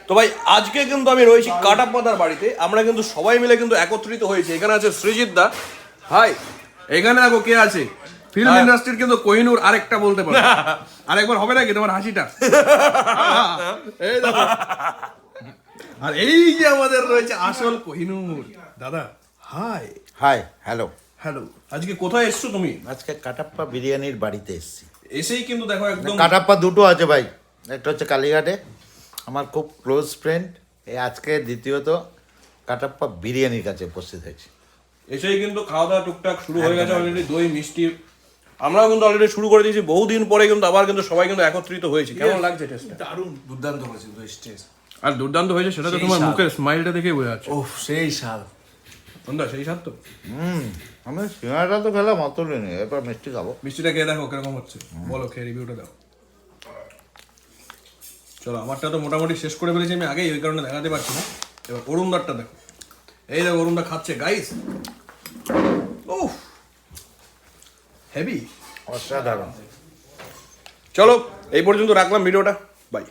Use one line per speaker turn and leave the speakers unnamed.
তো ভাই আজকে কিন্তু আমি রয়েছি কাটাপ্পাদার বাড়িতে, আমরা কিন্তু সবাই মিলে কিন্তু একত্রিত হয়েছি। এখানে আছে সৃজিত দা, হাই। এখানে দেখো কে আছে, ফিল্ম ইন্ডাস্ট্রির কিন্তু কোহিনূর আরেকটা বলতে পারো। আরেকবার হবে নাকি তোমার হাসিটা? এই দেখো, আর এই যে আমাদের রয়েছে আসল কোহিনূর দাদা। হাই।
High, hello.
হ্যালো, আজকে কোথায় এসছো তুমি?
আজকে কাটাপ্পা বিরিয়ানির বাড়িতে এসেছি।
এসেই কিন্তু দেখো একদম
কাটাপ্পা দুটো আছে ভাই, একটা হচ্ছে কালীঘাটে, আমার খুব ক্লোজ ফ্রেন্ড। এই আজকে দ্বিতীয়ত কাটাপ্পা বিরিয়ানির কাছে উপস্থিত হয়েছে।
এসেই কিন্তু খাওয়া দাওয়া টুকটাক শুরু হয়ে গেছে অলরেডি, দই মিষ্টি আমরাও কিন্তু অলরেডি শুরু করে দিয়েছি। বহুদিন পরে কিন্তু আবার কিন্তু সবাই কিন্তু একত্রিত হয়েছে। কেমন লাগছে টেস্টটা?
দারুণ দুর্দান্ত হয়েছে টেস্ট।
আর দুর্দান্ত হয়েছে সেটা তো
সেই
তোমার
স্বাদ।
মুখের স্মাইলটা দেখেই বোঝা যাচ্ছে।
ওহ সেই স্বাদ।
সন্ধ্যা সেই স্বাদ তো।
আমি সিঙ্গাড়াটা তো খেলাম, অত নেই, এরপর মিষ্টি খাবো।
মিষ্টিটা খেয়ে দেখো কিরকম হচ্ছে, বলো, খেয়ে রিভিউটা দাও। চলো, আমারটা তো মোটামুটি শেষ করে ফেলেছি আমি আগেই, ওই কারণে দেখাতে পারছি না। এবার অরুণদারটা দেখো, এই দেখো অরুণদা খাচ্ছে গাইস। ওহ হেভি,
অসাধারণ।
চলো এই পর্যন্ত রাখলাম ভিডিওটা, বাই।